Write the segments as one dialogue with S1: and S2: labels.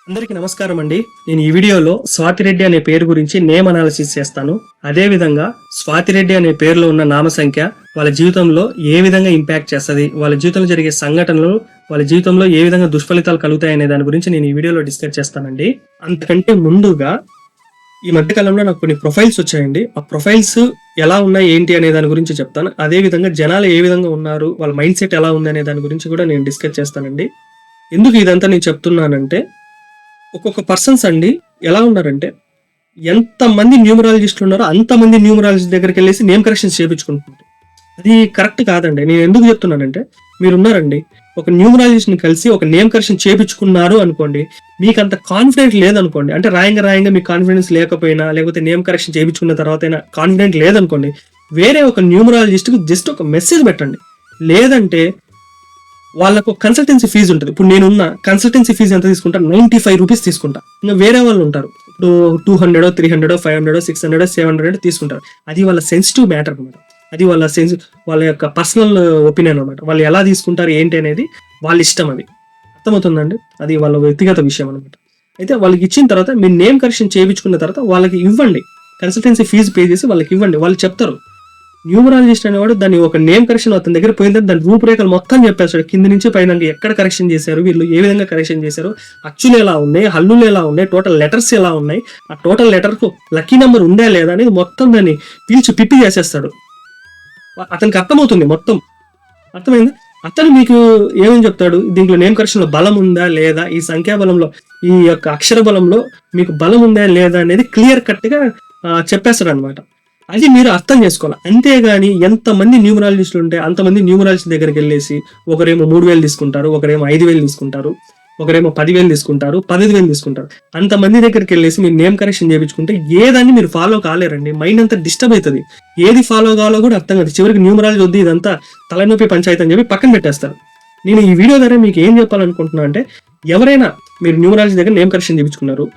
S1: అందరికీ నమస్కారం అండి. నేను ఈ వీడియోలో స్వాతిరెడ్డి అనే పేరు గురించి నేమ్ అనాలిసిస్ చేస్తాను. అదే విధంగా స్వాతిరెడ్డి అనే పేరులో ఉన్న నామ సంఖ్య వాళ్ళ జీవితంలో ఏ విధంగా ఇంపాక్ట్ చేస్తుంది, వాళ్ళ జీవితంలో జరిగే సంఘటనలు వాళ్ళ జీవితంలో ఏ విధంగా దుష్ఫలితాలు కలుగుతాయనే దాని గురించి నేను ఈ వీడియోలో డిస్కస్ చేస్తానండి. అంతకంటే ముందుగా ఈ మధ్య కాలంలో నాకు కొన్ని ప్రొఫైల్స్ వచ్చాయండి. ఆ ప్రొఫైల్స్ ఎలా ఉన్నాయి ఏంటి అనే దాని గురించి చెప్తాను. అదే విధంగా జనాలు ఏ విధంగా ఉన్నారు, వాళ్ళ మైండ్ సెట్ ఎలా ఉంది అనే దాని గురించి కూడా నేను డిస్కస్ చేస్తానండి. ఎందుకు ఇదంతా నేను చెప్తున్నానంటే, ఒక్కొక్క పర్సన్స్ అండి ఎలా ఉన్నారంటే, ఎంతమంది న్యూమరాలజిస్టులు ఉన్నారో అంతమంది న్యూమరాలజిస్ట్ దగ్గరికి వెళ్ళేసి నేమ్ కరెక్షన్స్ చేయించుకుంటున్నారు. అది కరెక్ట్ కాదండి. నేను ఎందుకు చెప్తున్నానంటే, మీరున్నారండి, ఒక న్యూమరాలజిస్ట్ని కలిసి ఒక నేమ్ కరెక్షన్ చేయించుకున్నారు అనుకోండి, మీకు అంత కాన్ఫిడెంట్ లేదనుకోండి, అంటే రాయంగా మీకు కాన్ఫిడెన్స్ లేకపోయినా, లేకపోతే నేమ్ కరెక్షన్ చేయించుకున్న తర్వాత అయినా కాన్ఫిడెంట్ లేదనుకోండి, వేరే ఒక న్యూమరాలజిస్ట్కి జస్ట్ ఒక మెసేజ్ పెట్టండి. లేదంటే వాళ్ళకు కన్సల్టెన్సీ ఫీజు ఉంటుంది. ఇప్పుడు నేనున్న కన్సల్టెన్సీ ఫీజు ఎంత తీసుకుంటా, 95 రూపీస్ తీసుకుంటా. ఇంకా వేరే వాళ్ళు ఉంటారు, ఇప్పుడు 200, 300, 500, 600, 700 తీసుకుంటారు. అది వాళ్ళ సెన్సిటివ్ మ్యాటర్ అనమాట. అది వాళ్ళ యొక్క పర్సనల్ ఒపీనియన్ అనమాట. వాళ్ళు ఎలా తీసుకుంటారు ఏంటి అనేది వాళ్ళ ఇష్టం. అది అర్థమవుతుందండి. అది వాళ్ళ వ్యక్తిగత విషయం అనమాట. అయితే వాళ్ళకి ఇచ్చిన తర్వాత మీరు నేమ్ కరెక్షన్ చేయించుకున్న తర్వాత వాళ్ళకి ఇవ్వండి, కన్సల్టెన్సీ ఫీజు పే చేసి వాళ్ళకి ఇవ్వండి. వాళ్ళు చెప్తారు. న్యూమరాలజిస్ట్ అనేవాడు దాన్ని ఒక నేమ్ కరెక్షన్ అతని దగ్గర పోయిందని దాని రూపురేఖలు మొత్తం చెప్పేస్తాడు, కింద నుంచి పైన ఎక్కడ కరెక్షన్ చేశారు, వీళ్ళు ఏ విధంగా కరెక్షన్ చేశారు, అచ్చులు ఎలా ఉన్నాయి, హల్లులు ఎలా ఉన్నాయి, టోటల్ లెటర్స్ ఎలా ఉన్నాయి, ఆ టోటల్ లెటర్కు లక్కీ నెంబర్ ఉందా లేదా అనేది మొత్తం దాన్ని పీల్చి పిప్పి చేసేస్తాడు. అతనికి అర్థమవుతుంది మొత్తం. అర్థమైంది. అతను మీకు ఏమని చెప్తాడు, దీంట్లో నేమ్ కరెక్షన్ లో బలం ఉందా లేదా, ఈ సంఖ్యాబలంలో ఈ యొక్క అక్షర బలంలో మీకు బలం ఉందా లేదా అనేది క్లియర్ కట్ గా చెప్పేస్తాడు అనమాట. అది మీరు అర్థం చేసుకోవాలి. అంతేగాని ఎంతమంది న్యూమరాలజిస్టులు ఉంటే అంతమంది న్యూమరాలజిస్ట్ దగ్గరికి వెళ్ళేసి ఒకరేమో 3,000 తీసుకుంటారు, ఒకరేమో 5,000 తీసుకుంటారు, ఒకరేమో 10,000 తీసుకుంటారు, 15,000 తీసుకుంటారు. అంతమంది దగ్గరికి వెళ్ళేసి మీరు నేమ్ కరెక్షన్ చేయించుకుంటే ఏదాన్ని మీరు ఫాలో కాలేరండి. మైండ్ అంతా డిస్టర్బ్ అవుతుంది. ఏది ఫాలో కావాలో కూడా అర్థం కాదు. చివరికి న్యూమరాలజీ వద్దు, ఇదంతా తలనొప్పి పంచాయతీ అని చెప్పి పక్కన పెట్టేస్తారు. నేను ఈ వీడియో ద్వారా మీకు ఏం చెప్పాలనుకుంటున్నా అంటే, ఎవరైనా మీరు న్యూమరాలజీ దగ్గర నేమ్ కరెక్షన్ చేయించుకున్నారు,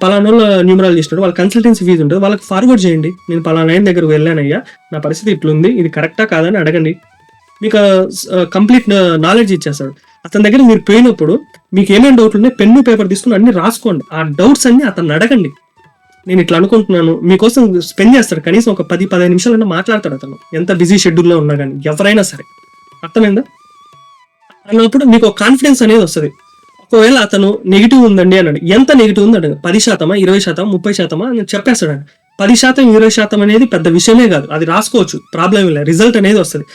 S1: పలానా న్యూమరాలజీ ఇస్తున్నాడు, వాళ్ళ కన్సల్టెన్సీ ఫీజు ఉంటుంది, వాళ్ళకి ఫార్వర్డ్ చేయండి. నేను పలానా ఆయన దగ్గరకు వెళ్ళానయ్యా, నా పరిస్థితి ఇట్లుంది, ఇది కరెక్టా కాదని అడగండి. మీకు కంప్లీట్ నాలెడ్జ్ ఇచ్చేస్తాడు. అతని దగ్గర మీరు పోయినప్పుడు మీకు ఏమేమి డౌట్లు ఉన్నాయి, పెన్ను పేపర్ తీసుకుని అన్ని రాసుకోండి. ఆ డౌట్స్ అన్ని అతను అడగండి. నేను ఇట్లా అనుకుంటున్నాను, మీకోసం స్పెండ్ చేస్తాడు. కనీసం ఒక 10-15 నిమిషాలన్నా మాట్లాడతాడు అతను, ఎంత బిజీ షెడ్యూల్లో ఉన్నా కానీ, ఎవరైనా సరే. అర్థమైందా? అన్నప్పుడు మీకు ఒక కాన్ఫిడెన్స్ అనేది వస్తుంది. ఒకవేళ అతను నెగిటివ్ ఉందండి అన్నాడు, ఎంత నెగిటివ్ ఉంది అడగ, 10%, 20%, 30% అని చెప్పేస్తాడు. 10%, 20% అనేది పెద్ద విషయమే కాదు, అది రాసుకోవచ్చు, ప్రాబ్లం లేదు, రిజల్ట్ అనేది వస్తుంది.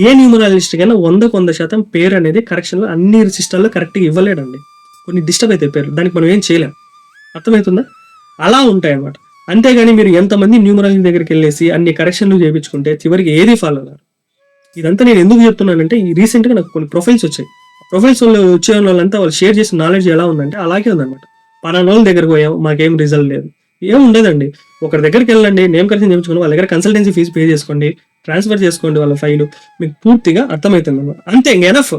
S1: ఏ న్యూమరాలజిస్ట్ కైనా 100% పేరు అనేది కరెక్షన్లో అన్ని సిస్టంలో కరెక్ట్గా ఇవ్వలేడండి. కొన్ని డిస్టర్బ్ అవుతాయి పేర్లు, దానికి మనం ఏం చేయలేం. అర్థమవుతుందా? అలా ఉంటాయి అన్నమాట. అంతేగాని మీరు ఎంతమంది న్యూమరాలజీ దగ్గరికి వెళ్ళేసి అన్ని కరెక్షన్లు చేయించుకుంటే చివరికి ఏది ఫాలో కాదు. ఇదంతా నేను ఎందుకు చెప్తున్నానంటే, ఈ రీసెంట్గా నాకు కొన్ని ప్రొఫైల్స్ వచ్చాయి. ప్రొఫైల్స్ వాళ్ళు వచ్చే వాళ్ళంతా వాళ్ళు షేర్ చేసిన నాలెడ్జ్ ఎలా ఉందంటే అలాగే ఉందన్నమాట. పలానా వాళ్ళ దగ్గరకు పోయాం, మాకేం రిజల్ట్ లేదు, ఏం ఉండదండి. ఒకరి దగ్గరికి వెళ్ళండి, నేమ్ కరెక్షన్ చేయించుకోండి, వాళ్ళ దగ్గర కన్సల్టెన్సీ ఫీజు పే చేసుకోండి, ట్రాన్స్ఫర్ చేసుకోండి వాళ్ళ ఫైలు, మీకు పూర్తిగా అర్థమవుతుంది అన్నమాట. అంతే, ఇంక ఎనఫ్.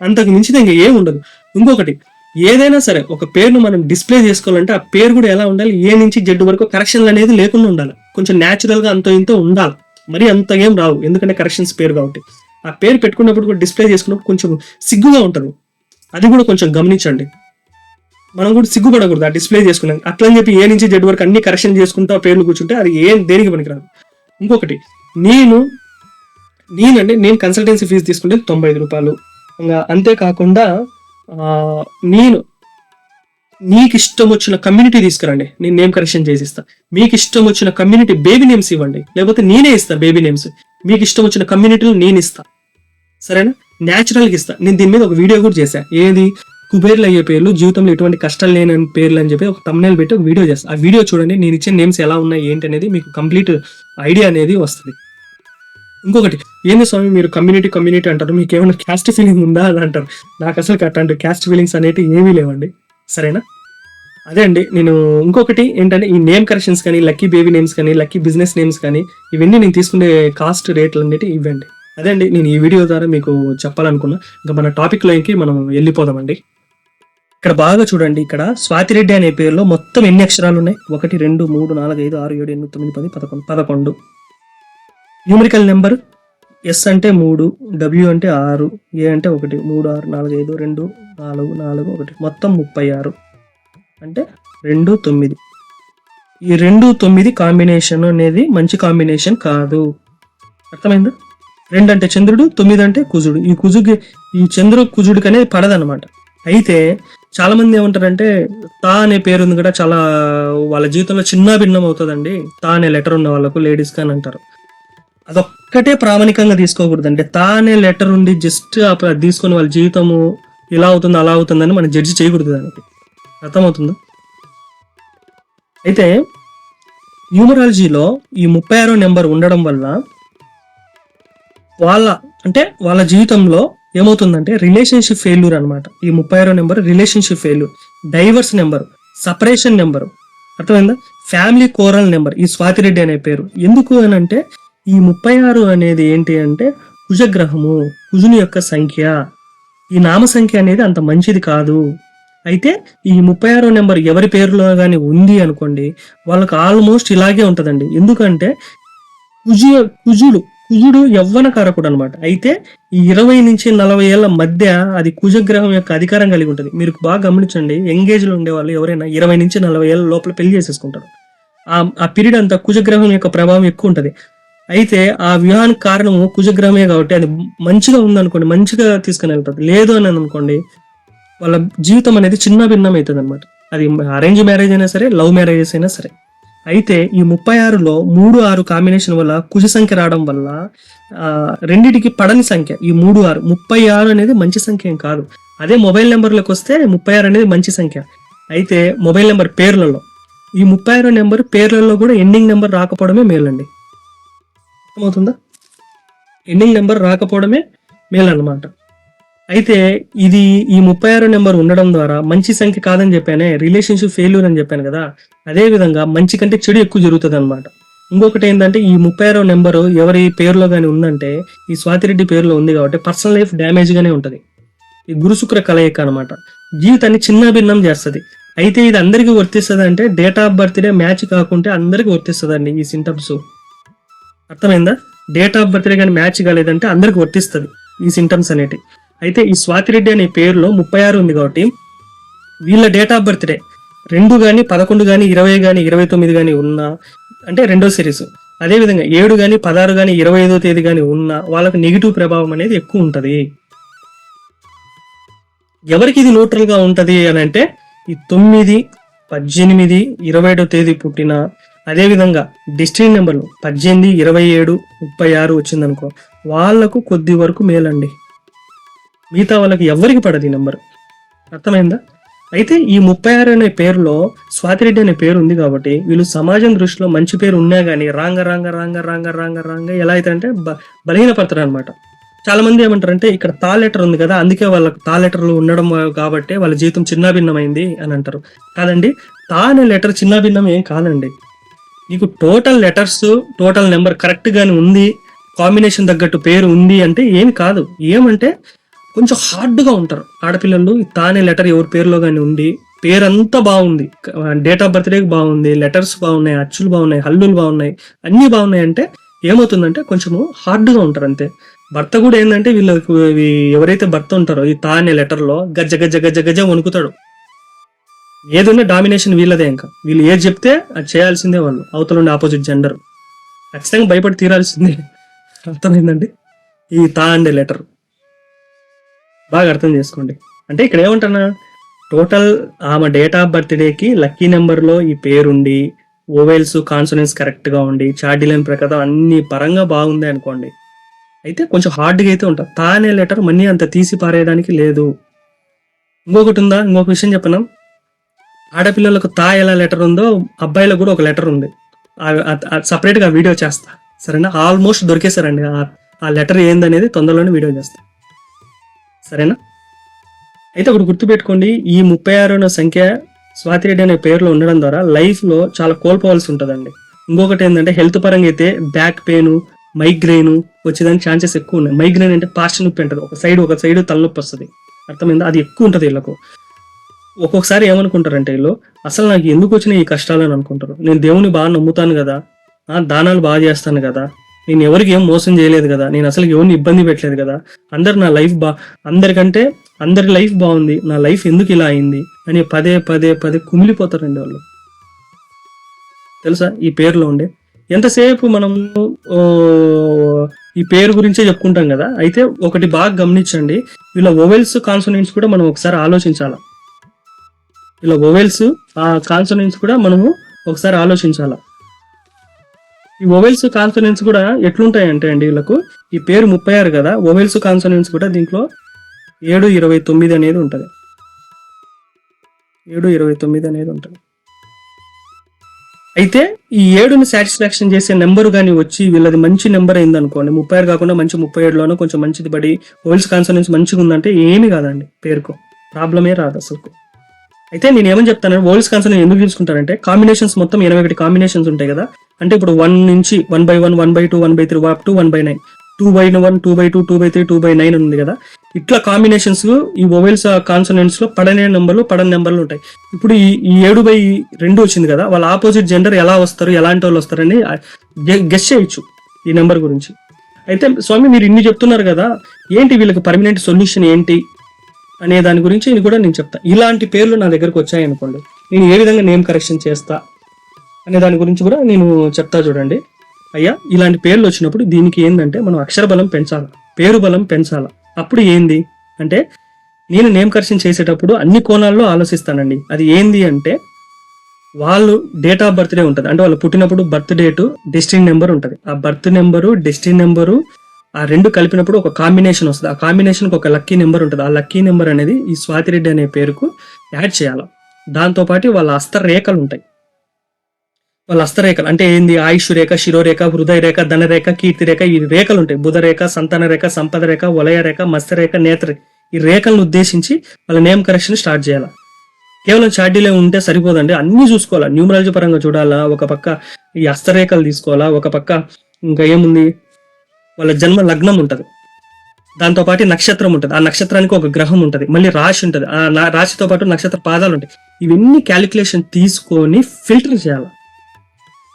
S1: అంతకు మించితే ఇంక ఏం ఉండదు. ఇంకొకటి, ఏదైనా సరే ఒక పేరును మనం డిస్ప్లే చేసుకోవాలంటే ఆ పేరు కూడా ఎలా ఉండాలి, ఏ నుంచి జెడ్ వరకు కరెక్షన్లు అనేది లేకుండా ఉండాలి. కొంచెం న్యాచురల్గా అంతో ఇంతో ఉండాలి. మరి అంత ఏం రావు, ఎందుకంటే కరెక్షన్స్ పేరు కాబట్టి. ఆ పేరు పెట్టుకున్నప్పుడు కూడా డిస్ప్లే చేసుకున్నప్పుడు కొంచెం సిగ్గుగా ఉంటుంది. అది కూడా కొంచెం గమనించండి. మనం కూడా సిగ్గుపడకూడదు ఆ డిస్ప్లే చేసుకున్నాం అట్లా అని చెప్పి ఏ నుంచి జెడ్ వరకు అన్ని కరెక్షన్ చేసుకుంటూ ఆ పేర్లు కూర్చుంటే అది దేనికి పనికిరాదు. ఇంకొకటి, నేను కన్సల్టెన్సీ ఫీజు తీసుకుంటే 95 రూపాయలు. ఇంకా అంతేకాకుండా మీకు ఇష్టం వచ్చిన కమ్యూనిటీ తీసుకురండి, నేను నేమ్ కరెక్షన్ చేసిస్తా. మీకు ఇష్టం వచ్చిన కమ్యూనిటీ బేబీ నేమ్స్ ఇవ్వండి, లేకపోతే నేనే ఇస్తా బేబీ నేమ్స్. మీకు ఇష్టం వచ్చిన కమ్యూనిటీలు నేను ఇస్తా, సరేనా? న్యాచురల్గా ఇస్తా. నేను దీని మీద ఒక వీడియో కూడా చేశా, ఏది కుబేర్లు అయ్యే పేర్లు, జీవితంలో ఎటువంటి కష్టాలు లేని పేర్లు అని చెప్పి ఒక thumbnail పెట్టి ఒక వీడియో చేస్తా. ఆ వీడియో చూడండి, నేను ఇచ్చే నేమ్స్ ఎలా ఉన్నాయి ఏంటి అనేది మీకు కంప్లీట్ ఐడియా అనేది వస్తుంది. ఇంకొకటి, ఏంది స్వామి మీరు కమ్యూనిటీ అంటారు, మీకు ఏమైనా క్యాస్ట్ ఫీలింగ్ ఉందా అని అంటారు. నాకు అసలు అట్లాంటి క్యాస్ట్ ఫీలింగ్స్ అనేవి ఏమీ లేవండి, సరేనా? అదే అండి. నేను ఇంకొకటి ఏంటంటే, ఈ నేమ్ కరెక్షన్స్ కానీ, లక్కీ బేబీ నేమ్స్ కానీ, లక్కీ బిజినెస్ నేమ్స్ కానీ, ఇవన్నీ నేను తీసుకునే కాస్ట్ రేట్లు అనేవి ఇవ్వండి. అదే అండి, నేను ఈ వీడియో ద్వారా మీకు చెప్పాలనుకున్నా. ఇంకా మన టాపిక్లోకి మనం వెళ్ళిపోదామండి. ఇక్కడ బాగా చూడండి, ఇక్కడ స్వాతిరెడ్డి అనే పేరులో మొత్తం ఎన్ని అక్షరాలు ఉన్నాయి? 1, 2, 3, 4, 5, 6, 7, 8, 9, 10, 11. న్యూమరికల్ నెంబర్, ఎస్ అంటే 3, డబ్ల్యూ అంటే 6, ఏ అంటే 1, 3, 6, 4, 5, 2, 4, 4, 1, మొత్తం 36. అంటే 2 9. ఈ 2 9 కాంబినేషన్ అనేది మంచి కాంబినేషన్ కాదు. అర్థమైందా? 2 అంటే చంద్రుడు, 9 అంటే కుజుడు. ఈ చంద్రు కుజుడికి అనేది పడదనమాట. అయితే చాలా మంది ఏమంటారంటే తా అనే పేరు ఉంది కూడా చాలా వాళ్ళ జీవితంలో చిన్న భిన్నం అవుతుందండి. తా అనే లెటర్ ఉన్న వాళ్ళకు లేడీస్ అని అంటారు. అదొక్కటే ప్రామాణికంగా తీసుకోకూడదు. అంటే తా అనే లెటర్ ఉండి జస్ట్ తీసుకొని వాళ్ళ జీవితము ఇలా అవుతుంది అలా అవుతుందని మనం జడ్జి చేయకూడదు దానికి. అర్థమవుతుందా? అయితే న్యూమరాలజీలో ఈ 36వ నెంబర్ ఉండడం వల్ల వాళ్ళ జీవితంలో ఏమవుతుందంటే రిలేషన్షిప్ ఫెయిల్యూర్ అనమాట. ఈ 36వ number relationship failure, divorce number, separation number. అర్థమైందా? ఫ్యామిలీ కోరల్ నెంబర్ ఈ స్వాతిరెడ్డి అనే పేరు. ఎందుకు అని అంటే ఈ 36 అనేది ఏంటి అంటే కుజగ్రహము, కుజుని యొక్క సంఖ్య. ఈ నామ సంఖ్య అనేది అంత మంచిది కాదు. అయితే ఈ 36వ నెంబర్ ఎవరి పేరులో కానీ ఉంది అనుకోండి, వాళ్ళకి ఆల్మోస్ట్ ఇలాగే ఉంటదండి. ఎందుకంటే కుజుడు యవ్వన కారకుడు అనమాట. అయితే ఈ 20 నుంచి 40 ఏళ్ల మధ్య అది కుజగ్రహం యొక్క అధికారం కలిగి ఉంటుంది. మీరు బాగా గమనించండి, యంగేజ్ లో ఉండే వాళ్ళు ఎవరైనా 20 నుంచి 40 ఏళ్ల లోపల పెళ్లి చేసేసుకుంటారు. ఆ పీరియడ్ అంతా కుజగ్రహం యొక్క ప్రభావం ఎక్కువ ఉంటది. అయితే ఆ వ్యూహానికి కారణము కుజగ్రహమే కాబట్టి అది మంచిగా ఉందనుకోండి, మంచిగా తీసుకుని వెళ్తుంది. లేదు అని అనుకోండి, వాళ్ళ జీవితం అనేది చిన్న భిన్నం అవుతుంది అనమాట. అది అరేంజ్ మ్యారేజ్ అయినా సరే, లవ్ మ్యారేజెస్ అయినా సరే. అయితే ఈ 36లో 3 6 కాంబినేషన్ వల్ల కుజ సంఖ్య రావడం వల్ల రెండిటికి పడని సంఖ్య ఈ 3 6. 36 అనేది మంచి సంఖ్య ఏం కాదు. అదే మొబైల్ నెంబర్లకు వస్తే 36 అనేది మంచి సంఖ్య. అయితే మొబైల్ నెంబర్ పేర్లలో ఈ 36 నెంబర్ పేర్లలో కూడా ఎండింగ్ నెంబర్ రాకపోవడమే మేలండి. అర్థమవుతుందా? ఎండింగ్ నెంబర్ రాకపోవడమే మేలు అనమాట. అయితే ఇది ఈ 36 నెంబర్ ఉండడం ద్వారా మంచి సంఖ్య కాదని చెప్పానే, రిలేషన్షిప్ ఫెయిల్యూర్ అని చెప్పాను కదా, అదే విధంగా మంచి కంటే చెడు ఎక్కువ జరుగుతుంది అనమాట. ఇంకొకటి ఏంటంటే ఈ 36 నెంబరు ఎవరి పేరులో కానీ ఉందంటే ఈ స్వాతిరెడ్డి పేరులో ఉంది కాబట్టి పర్సనల్ లైఫ్ డ్యామేజ్ గానే ఉంటది. ఈ గురుశుక్ర కలయిక అనమాట, జీవితాన్ని చిన్న భిన్నం చేస్తుంది. అయితే ఇది అందరికీ వర్తిస్తుంది అంటే డేట్ ఆఫ్ బర్త్డే మ్యాచ్ కాకుంటే అందరికీ వర్తిస్తుందండి ఈ సింటమ్స్. అర్థమైందా? డేట్ ఆఫ్ బర్త్డే కానీ మ్యాచ్ కాలేదంటే అందరికి వర్తిస్తుంది ఈ సింటమ్స్ అనేటి. అయితే ఈ స్వాతిరెడ్డి అనే పేరులో 36 ఉంది కాబట్టి వీళ్ళ డేట్ ఆఫ్ బర్త్డే 2 కానీ 11 కానీ 20 కానీ 29 కానీ ఉన్నా అంటే రెండో సిరీస్, అదేవిధంగా 7 కానీ 16 కానీ 25వ తేదీ కానీ ఉన్నా వాళ్ళకి నెగిటివ్ ప్రభావం అనేది ఎక్కువ ఉంటది. ఎవరికి ఇది న్యూట్రల్ గా ఉంటది అని అంటే ఈ 9, 18, 27వ తేదీ పుట్టిన, అదేవిధంగా డెస్టినీ నెంబర్లు 18, 27, 36 వచ్చిందనుకో వాళ్ళకు కొద్ది వరకు మేలండి. మిగతా వాళ్ళకి ఎవరికి పడదు ఈ నెంబర్. అర్థమైందా? అయితే ఈ 36 అనే పేరులో స్వాతిరెడ్డి అనే పేరు ఉంది కాబట్టి వీళ్ళు సమాజం దృష్టిలో మంచి పేరు ఉన్నా కానీ రాంగ ఎలా అయితే అంటే బలహీనపడతారు అనమాట. చాలా మంది ఏమంటారంటే ఇక్కడ తా లెటర్ ఉంది కదా, అందుకే వాళ్ళకి తా లెటర్లు ఉండడం కాబట్టి వాళ్ళ జీవితం చిన్నాభిన్నమైంది అని అంటారు. కాదండి, తా అనే లెటర్ చిన్నాభిన్నం ఏం కాదండి. నీకు total letters total number correct గాని ఉంది, కాంబినేషన్ తగ్గట్టు పేరు ఉంది అంటే ఏమి కాదు. ఏమంటే కొంచెం హార్డ్గా ఉంటారు ఆడపిల్లలు. తానే లెటర్ ఎవరి పేరులో కానీ ఉండి పేరంతా బాగుంది, డేట్ ఆఫ్ బర్త్డే బాగుంది, లెటర్స్ బాగున్నాయి, అచ్చులు బాగున్నాయి, హల్లులు బాగున్నాయి, అన్నీ బాగున్నాయి అంటే ఏమవుతుందంటే కొంచెము హార్డ్గా ఉంటారు అంతే. భర్త కూడా ఏంటంటే వీళ్ళకి ఎవరైతే భర్త ఉంటారో ఈ తానే లెటర్లో గజ్జ గజ్జ గజ్జ గజ్జ వణుకుతాడు. ఏదున్నా డామినేషన్ వీళ్ళదే. ఇంకా వీళ్ళు ఏది చెప్తే అది చేయాల్సిందే వాళ్ళు, అవతల ఉండే ఆపోజిట్ జెండర్ ఖచ్చితంగా భయపడి తీరాల్సిందే. అర్థమైందండి? ఈ తా అండే లెటర్ బాగా అర్థం చేసుకోండి. అంటే ఇక్కడ ఏమంటున్నా, టోటల్ ఆమె డేట్ ఆఫ్ బర్త్డేకి లక్కీ నెంబర్లో ఈ పేరుండి ఓవెల్స్ కాన్సోనెంట్స్ కరెక్ట్గా ఉండి చార్డిలైన్ ప్రకారం అన్ని పరంగా బాగుంది అనుకోండి, అయితే కొంచెం హార్డ్గా అయితే ఉంటుంది. తా అనే లెటర్ మనీ అంత తీసి పారేయడానికి లేదు. ఇంకొకటి ఉందా, ఇంకొక విషయం చెప్పనా, ఆడపిల్లలకు తా ఎలా లెటర్ ఉందో అబ్బాయిలకు కూడా ఒక లెటర్ ఉంది. సపరేట్గా వీడియో చేస్తా, సరేనా? ఆల్మోస్ట్ దొరికేసారండి. ఆ లెటర్ ఏందనేది తొందరలోనే వీడియో చేస్తా, సరేనా? అయితే ఒకటి గుర్తుపెట్టుకోండి, ఈ 36 సంఖ్య స్వాతిరెడ్డి అనే పేరులో ఉండడం ద్వారా లైఫ్లో చాలా కోల్పోవాల్సి ఉంటుందండి. ఇంకొకటి ఏంటంటే హెల్త్ పరంగా అయితే బ్యాక్ పెయిన్, మైగ్రెయిన్ వచ్చేదానికి ఛాన్సెస్ ఎక్కువ ఉన్నాయి. మైగ్రెయిన్ అంటే పార్శ్వ నొప్పి అంటారు, ఒక సైడ్ తలనొప్పి వస్తుంది. అర్థమైందా? అది ఎక్కువ ఉంటుంది వీళ్ళకు. ఒక్కొక్కసారి ఏమనుకుంటారంటే వీళ్ళు, అసలు నాకు ఎందుకు వచ్చిన ఈ కష్టాలు అని అనుకుంటారు. నేను దేవుని బాగా నమ్ముతాను కదా, దానాలు బాగా చేస్తాను కదా, నేను ఎవరికి ఏం మోసం చేయలేదు కదా, నేను అసలు ఎవరిని ఇబ్బంది పెట్టలేదు కదా, అందరు నా లైఫ్ అందరికంటే అందరి లైఫ్ బాగుంది, నా లైఫ్ ఎందుకు ఇలా అయింది అని పదే పదే పదే కుమిలిపోతారండి వాళ్ళు. తెలుసా ఈ పేరులో ఉండే ఎంతసేపు మనం ఈ పేరు గురించే చెప్పుకుంటాం కదా. అయితే ఒకటి బాగా గమనించండి, వీళ్ళ వొవెల్స్ కాన్సోనెంట్స్ కూడా మనం ఒకసారి ఆలోచించాల. వీళ్ళ వొవెల్స్ ఆ కాన్సోనెంట్స్ కూడా మనము ఒకసారి ఆలోచించాల. ఈ వొవెల్స్ కాన్సోనెంట్స్ కూడా ఎట్లుంటాయంటే అండి, వీళ్ళకు ఈ పేరు 36 కదా, వొవెల్స్ కాన్సోనెంట్స్ కూడా దీంట్లో 729 అనేది ఉంటుంది. 729 అనేది ఉంటుంది. అయితే ఈ 7ని సాటిస్ఫాక్షన్ చేసే నెంబర్ కానీ వచ్చి వీళ్ళది మంచి నెంబర్ అయింది అనుకోండి, 36 కాకుండా మంచి 37లోనో కొంచెం మంచిది పడి వొవెల్స్ కాన్సోనెంట్స్ మంచిగా ఉందంటే ఏమీ కాదండి, పేరుకో ప్రాబ్లమే రాదు అసలు. అయితే నేను ఏమని చెప్తానంటే, వొవెల్స్ కాన్సోనెంట్ ఎందుకు తీసుకుంటారంటే కాంబినేషన్స్ మొత్తం 81 కాంబినేషన్స్ ఉంటాయి కదా. అంటే ఇప్పుడు 1 నుంచి 1/1, 1/2, 1/3 అప్ టు 1/9, 2/1, 2/2, 2/3, 2/9 ఉంది కదా. ఇట్లా కాంబినేషన్స్ ఈ వొవెల్స్ కాన్సోనెంట్స్ లో పడని నెంబర్లు ఉంటాయి. ఇప్పుడు ఈ 7/2 వచ్చింది కదా, వాళ్ళ ఆపోజిట్ జెండర్ ఎలా వస్తారు, ఎలాంటి వాళ్ళు వస్తారని గెస్ చేయొచ్చు ఈ నెంబర్ గురించి. అయితే స్వామి మీరు ఇన్ని చెప్తున్నారు కదా, ఏంటి వీళ్ళకి పర్మనెంట్ సొల్యూషన్ ఏంటి అనే దాని గురించి ఇది కూడా నేను చెప్తా. ఇలాంటి పేర్లు నా దగ్గరకు వచ్చాయనుకోండి, నేను ఏ విధంగా నేమ్ కరెక్షన్ చేస్తా అనే దాని గురించి కూడా నేను చెప్తా. చూడండి అయ్యా, ఇలాంటి పేర్లు వచ్చినప్పుడు దీనికి ఏంటంటే మనం అక్షర బలం పెంచాలి, పేరు బలం పెంచాలి. అప్పుడు ఏంది అంటే, నేను నేమ్ కరెక్షన్ చేసేటప్పుడు అన్ని కోణాల్లో ఆలోచిస్తానండి. అది ఏంది అంటే, వాళ్ళు డేట్ ఆఫ్ బర్త్డే ఉంటుంది, అంటే వాళ్ళు పుట్టినప్పుడు బర్త్ డేటు, డెస్టినీ నెంబర్ ఉంటుంది. ఆ బర్త్ నెంబరు, డెస్టినీ నెంబరు ఆ రెండు కలిపినప్పుడు ఒక కాంబినేషన్ వస్తుంది. ఆ కాంబినేషన్కి ఒక లక్కీ నెంబర్ ఉంటుంది. ఆ లక్కీ నెంబర్ అనేది ఈ స్వాతిరెడ్డి అనే పేరుకు యాడ్ చేయాలి. దాంతోపాటు వాళ్ళ హస్తరేఖలు ఉంటాయి. వాళ్ళ హస్తరేఖలు అంటే ఏంది, ఆయుష్ రేఖ, శిరోరేఖ, హృదయ రేఖ, ధనరేఖ, కీర్తి రేఖ, ఈ రేఖలు ఉంటాయి. బుధరేఖ, సంతాన రేఖ, సంపద రేఖ, వలయ రేఖ, మత్స్యరేఖ, నేత్ర, ఈ రేఖలను ఉద్దేశించి వాళ్ళ నేమ్ కరెక్షన్ స్టార్ట్ చేయాలి. కేవలం చార్డీలే ఉంటే సరిపోదండి, అన్ని చూసుకోవాలా, న్యూమరాలజీ పరంగా చూడాలా. ఒక పక్క ఈ హస్తరేఖలు తీసుకోవాలా, ఒక పక్క ఇంకా ఏముంది, వాళ్ళ జన్మ లగ్నం ఉంటుంది, దాంతోపాటు నక్షత్రం ఉంటుంది, ఆ నక్షత్రానికి ఒక గ్రహం ఉంటుంది, మళ్ళీ రాశి ఉంటుంది, ఆ రాశితో పాటు నక్షత్ర పాదాలు ఉంటాయి. ఇవన్నీ క్యాలిక్యులేషన్ తీసుకొని ఫిల్టర్ చేయాలి.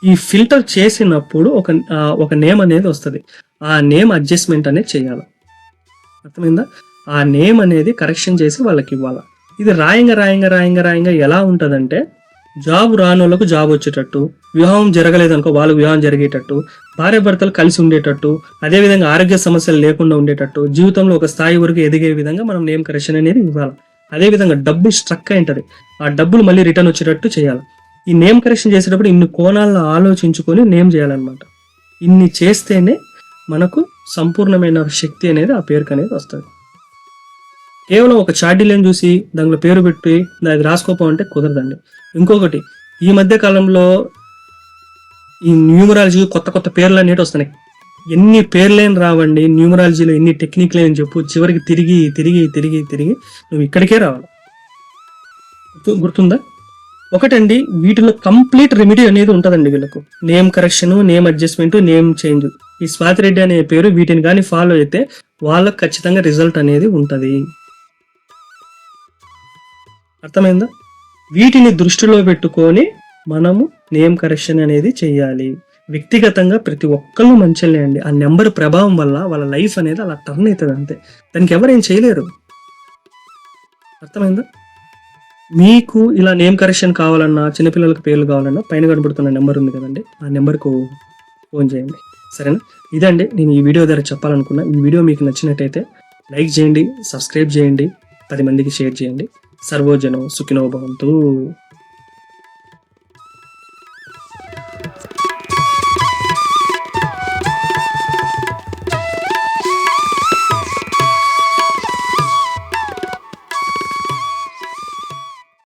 S1: ఈ ఫిల్టర్ చేసినప్పుడు ఒక నేమ్ అనేది వస్తుంది. ఆ నేమ్ అడ్జస్ట్మెంట్ అనేది చేయాలి. అర్థమైందా? ఆ నేమ్ అనేది కరెక్షన్ చేసి వాళ్ళకి ఇవ్వాలి. ఇది రాయంగా ఎలా ఉంటుందంటే, జాబ్ రాని వాళ్ళకు జాబ్ వచ్చేటట్టు, వివాహం జరగలేదనుకో వాళ్ళకు వివాహం జరిగేటట్టు, భార్య భర్తలు కలిసి ఉండేటట్టు, అదేవిధంగా ఆరోగ్య సమస్యలు లేకుండా ఉండేటట్టు, జీవితంలో ఒక స్థాయి వరకు ఎదిగే విధంగా మనం నేమ్ కరెక్షన్ అనేది ఇవ్వాలి. అదేవిధంగా డబ్బు స్ట్రక్ అయి ఉంటుంది, ఆ డబ్బులు మళ్ళీ రిటర్న్ వచ్చేటట్టు చేయాలి. ఈ నేమ్ కరెక్షన్ చేసేటప్పుడు ఇన్ని కోణాలను ఆలోచించుకొని నేమ్ చేయాలన్నమాట. ఇన్ని చేస్తేనే మనకు సంపూర్ణమైన శక్తి అనేది ఆ పేరుకు అనేది వస్తుంది. కేవలం ఒక చార్డీలను చూసి దాంట్లో పేరు పెట్టి దానికి రాసుకోపం అంటే కుదరదండి. ఇంకొకటి, ఈ మధ్య కాలంలో ఈ న్యూమరాలజీ కొత్త పేర్లు అనేవి వస్తున్నాయి. ఎన్ని పేర్లేని రావండి న్యూమరాలజీలో, ఎన్ని టెక్నిక్లు అని చెప్పు, చివరికి తిరిగి నువ్వు ఇక్కడికే రావాలి. గుర్తుందా? ఒకటండి, వీటిలో కంప్లీట్ రెమెడీ అనేది ఉంటుందండి వీళ్ళకు. Name correction, name adjustment, name change. ఈ స్వాతిరెడ్డి అనే పేరు వీటిని కానీ ఫాలో అయితే వాళ్ళకు ఖచ్చితంగా రిజల్ట్ అనేది ఉంటుంది. అర్థమైందా? వీటిని దృష్టిలో పెట్టుకొని మనము నేమ్ కరెక్షన్ అనేది చెయ్యాలి. వ్యక్తిగతంగా ప్రతి ఒక్కళ్ళు మంచిలే అండి. ఆ నెంబర్ ప్రభావం వల్ల వాళ్ళ లైఫ్ అనేది అలా టర్న్ అవుతుంది అంతే. దానికి ఎవరేం చేయలేరు. అర్థమైందా? మీకు ఇలా నేమ్ కరెక్షన్ కావాలన్నా, చిన్నపిల్లలకు పేర్లు కావాలన్నా పైన కనబడుతున్న నెంబర్ ఉంది కదండి, ఆ నెంబర్కు ఫోన్ చేయండి. సరేనా? ఇదండి నేను ఈ వీడియో ద్వారా చెప్పాలనుకున్నా. ఈ వీడియో మీకు నచ్చినట్టయితే లైక్ చేయండి, సబ్స్క్రైబ్ చేయండి, 10 మందికి షేర్ చేయండి. సర్వోజనం సుఖినో భవంతు.